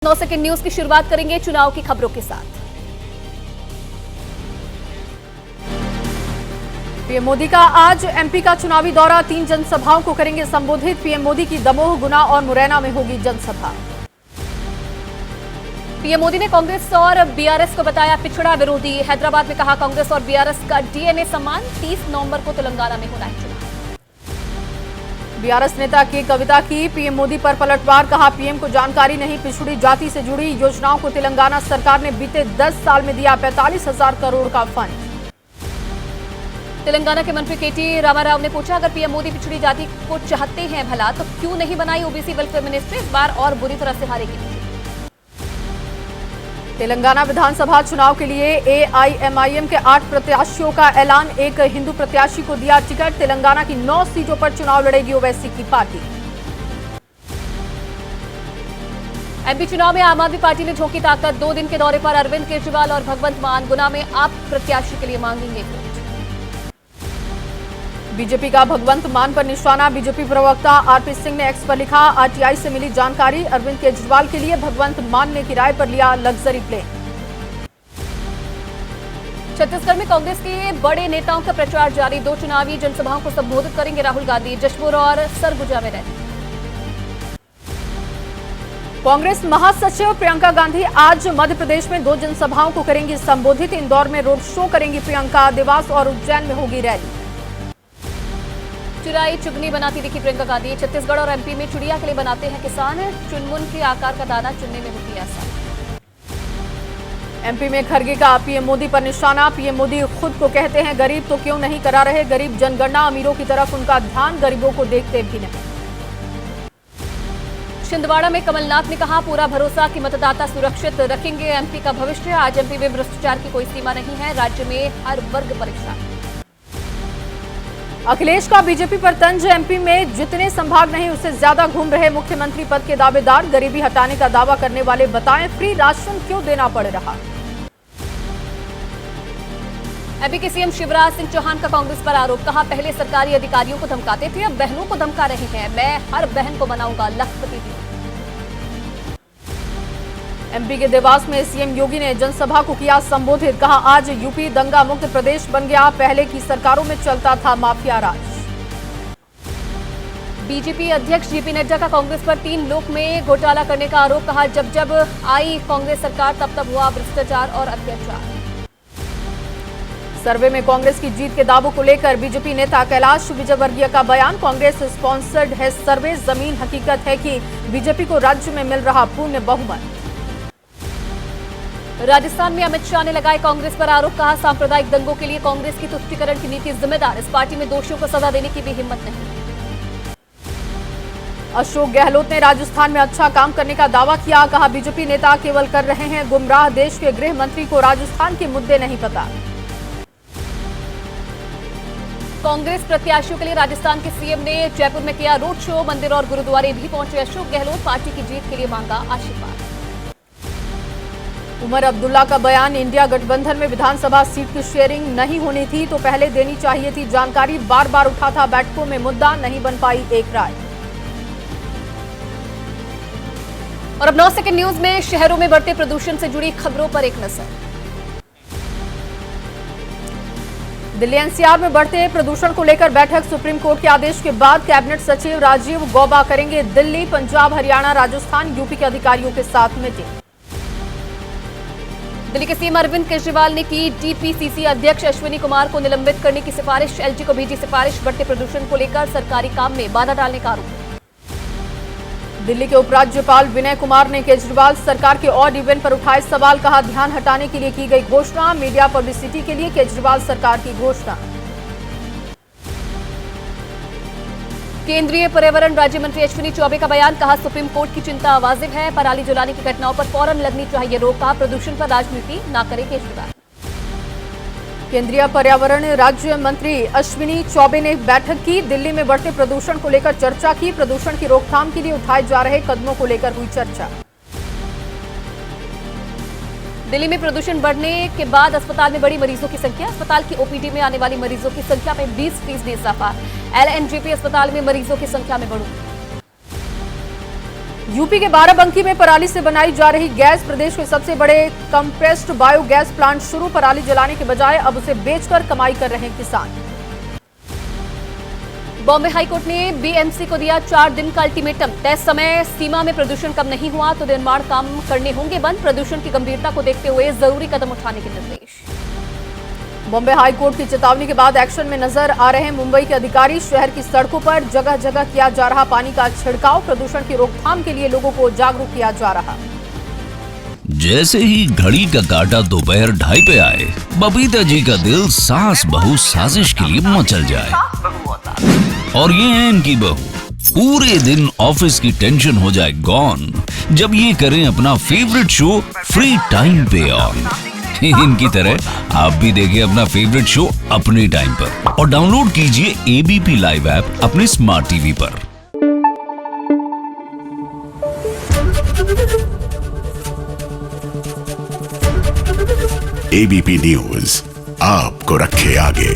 9 second news की शुरुआत करेंगे चुनाव की खबरों के साथ। पीएम मोदी का आज एमपी का चुनावी दौरा, 3 जनसभाओं को करेंगे संबोधित। पीएम मोदी की दमोह, गुना और मुरैना में होगी जनसभा। पीएम मोदी ने कांग्रेस और बीआरएस को बताया पिछड़ा विरोधी। हैदराबाद में कहा कांग्रेस और बीआरएस का डीएनए समान, 30 नवंबर को तेलंगाना में होना है चुनाव। बीआरएस नेता की कविता की पीएम मोदी पर पलटवार, कहा पीएम को जानकारी नहीं, पिछड़ी जाति से जुड़ी योजनाओं को तेलंगाना सरकार ने बीते 10 साल में दिया 45,000 करोड़ का फंड। तेलंगाना के मंत्री केटी रामाराव ने पूछा, अगर पीएम मोदी पिछड़ी जाति को चाहते हैं भला तो क्यों नहीं बनाई ओबीसी वेलफेयर मिनिस्ट्री, इस बार और बुरी तरह से हारेगी। तेलंगाना विधानसभा चुनाव के लिए एआईएमआईएम के 8 प्रत्याशियों का ऐलान, एक हिंदू प्रत्याशी को दिया टिकट। तेलंगाना की 9 सीटों पर चुनाव लड़ेगी ओवैसी की पार्टी। एमपी चुनाव में आम आदमी पार्टी ने झोंकी ताकत, 2 दिन के दौरे पर अरविंद केजरीवाल और भगवंत मान गुना में आप प्रत्याशी के लिए मांगेंगे वोट। बीजेपी का भगवंत मान पर निशाना, बीजेपी प्रवक्ता आरपी सिंह ने एक्स पर लिखा, आरटीआई से मिली जानकारी, अरविंद केजरीवाल के लिए भगवंत मान ने किराए पर लिया लग्जरी प्लेन। छत्तीसगढ़ में कांग्रेस के बड़े नेताओं का प्रचार जारी, 2 चुनावी जनसभाओं को संबोधित करेंगे राहुल गांधी। जशपुर और सरगुजा में रैली। कांग्रेस महासचिव प्रियंका गांधी आज मध्य प्रदेश में 2 जनसभाओं को करेंगी संबोधित। इंदौर में रोड शो करेंगी प्रियंका, देवास और उज्जैन में होगी रैली। चिराई चुगनी बनाती दिखी प्रियंका गांधी, छत्तीसगढ़ और एमपी में चिड़िया के लिए बनाते हैं किसान, चुनमुन के आकार का दाना चुनने में होती आसान। एमपी में खरगे का पीएम मोदी पर निशाना, पीएम मोदी खुद को कहते हैं गरीब तो क्यों नहीं करा रहे गरीब जनगणना, अमीरों की तरफ उनका ध्यान, गरीबों को देखते भी नहीं। छिंदवाड़ा में कमलनाथ ने कहा पूरा भरोसा कि मतदाता सुरक्षित रखेंगे एमपी का भविष्य। आज एमपी में भ्रष्टाचार की कोई सीमा नहीं है, राज्य में हर वर्ग परेशान। अखिलेश का बीजेपी पर तंज, एमपी में जितने संभाग नहीं उससे ज्यादा घूम रहे मुख्यमंत्री पद के दावेदार, गरीबी हटाने का दावा करने वाले बताएं फ्री राशन क्यों देना पड़ रहा। एमपी के सीएम शिवराज सिंह चौहान का कांग्रेस पर आरोप, कहा पहले सरकारी अधिकारियों को धमकाते थे, अब बहनों को धमका रहे हैं, मैं हर बहन को बनाऊंगा लखपति दीदी। एमपी के देवास में सीएम योगी ने जनसभा को किया संबोधित, कहा आज यूपी दंगा मुक्त प्रदेश बन गया, पहले की सरकारों में चलता था माफिया राज। बीजेपी अध्यक्ष जेपी नड्डा का कांग्रेस पर 3 लोक में घोटाला करने का आरोप, कहा जब जब आई कांग्रेस सरकार तब तब हुआ भ्रष्टाचार और अत्याचार। सर्वे में कांग्रेस की जीत के दावों को लेकर बीजेपी नेता कैलाश विजयवर्गीय का बयान, कांग्रेस स्पॉन्सर्ड है सर्वे, जमीन हकीकत है कि बीजेपी को राज्य में मिल रहा पूर्ण बहुमत। राजस्थान में अमित शाह ने लगाए कांग्रेस पर आरोप, कहा सांप्रदायिक दंगों के लिए कांग्रेस की तुष्टीकरण की नीति जिम्मेदार, इस पार्टी में दोषियों को सजा देने की भी हिम्मत नहीं। अशोक गहलोत ने राजस्थान में अच्छा काम करने का दावा किया, कहा बीजेपी नेता केवल कर रहे हैं गुमराह, देश के गृह मंत्री को राजस्थान के मुद्दे नहीं पता। कांग्रेस प्रत्याशियों के लिए राजस्थान के सीएम ने जयपुर में किया रोड शो, मंदिर और गुरुद्वारे भी पहुंचे अशोक गहलोत, पार्टी की जीत के लिए मांगा आशीर्वाद। उमर अब्दुल्ला का बयान, इंडिया गठबंधन में विधानसभा सीट की शेयरिंग नहीं होनी थी तो पहले देनी चाहिए थी जानकारी, बार बार उठा था बैठकों में मुद्दा, नहीं बन पाई एक राय। और अब 9 सेकंड न्यूज में शहरों में बढ़ते प्रदूषण से जुड़ी खबरों पर एक नजर। दिल्ली एनसीआर में बढ़ते प्रदूषण को लेकर बैठक, सुप्रीम कोर्ट के आदेश के बाद कैबिनेट सचिव राजीव गौबा करेंगे दिल्ली, पंजाब, हरियाणा, राजस्थान, यूपी के अधिकारियों के साथ मीटिंग। दिल्ली के सीएम अरविंद केजरीवाल ने की टीपीसीसी अध्यक्ष अश्विनी कुमार को निलंबित करने की सिफारिश, एलजी को भेजी सिफारिश, बढ़ते प्रदूषण को लेकर सरकारी काम में बाधा डालने का आरोप। दिल्ली के उपराज्यपाल विनय कुमार ने केजरीवाल सरकार के ऑड इवेंट पर उठाए सवाल, कहा ध्यान हटाने के लिए की गई घोषणा, मीडिया पब्लिसिटी के लिए केजरीवाल सरकार की घोषणा। केंद्रीय पर्यावरण राज्य मंत्री अश्विनी चौबे का बयान, कहा सुप्रीम कोर्ट की चिंता वाजिब है, पराली जलाने की घटनाओं पर फौरन लगनी चाहिए रोक, कहा प्रदूषण पर राजनीति न करे केजरीवाल। केंद्रीय पर्यावरण राज्य मंत्री अश्विनी चौबे ने बैठक की, दिल्ली में बढ़ते प्रदूषण को लेकर चर्चा की, प्रदूषण की रोकथाम के लिए उठाए जा रहे कदमों को लेकर हुई चर्चा। दिल्ली में प्रदूषण बढ़ने के बाद अस्पताल में बढ़ी मरीजों की संख्या, अस्पताल की ओपीडी में आने वाली मरीजों की संख्या में 20% इजाफा, एलएनजेपी अस्पताल में मरीजों की संख्या में बढ़ोतरी। यूपी के बाराबंकी में पराली से बनाई जा रही गैस, प्रदेश के सबसे बड़े कंप्रेस्ड बायोगैस प्लांट शुरू, पराली जलाने के बजाय अब उसे बेचकर कमाई कर रहे हैं किसान। बॉम्बे हाईकोर्ट ने बीएमसी को दिया 4 दिन का अल्टीमेटम, तय समय सीमा में प्रदूषण कम नहीं हुआ तो निर्माण काम करने होंगे बंद, प्रदूषण की गंभीरता को देखते हुए जरूरी कदम उठाने के निर्देश। बॉम्बे हाईकोर्ट की चेतावनी के बाद एक्शन में नजर आ रहे हैं मुंबई के अधिकारी, शहर की सड़कों पर जगह जगह किया जा रहा पानी का छिड़काव, प्रदूषण की रोकथाम के लिए लोगों को जागरूक किया जा रहा। जैसे ही घड़ी का काटा दोपहर 2:30 पे आए, बबीता जी का दिल सास बहू साजिश के लिए मचल जाए। और ये है इनकी बहू, पूरे दिन ऑफिस की टेंशन हो जाए गॉन जब ये करें अपना फेवरेट शो फ्री टाइम पे ऑन। इनकी तरह आप भी देखिए अपना फेवरेट शो अपने टाइम पर और डाउनलोड कीजिए एबीपी लाइव ऐप अपने स्मार्ट टीवी पर। एबीपी न्यूज आपको रखे आगे।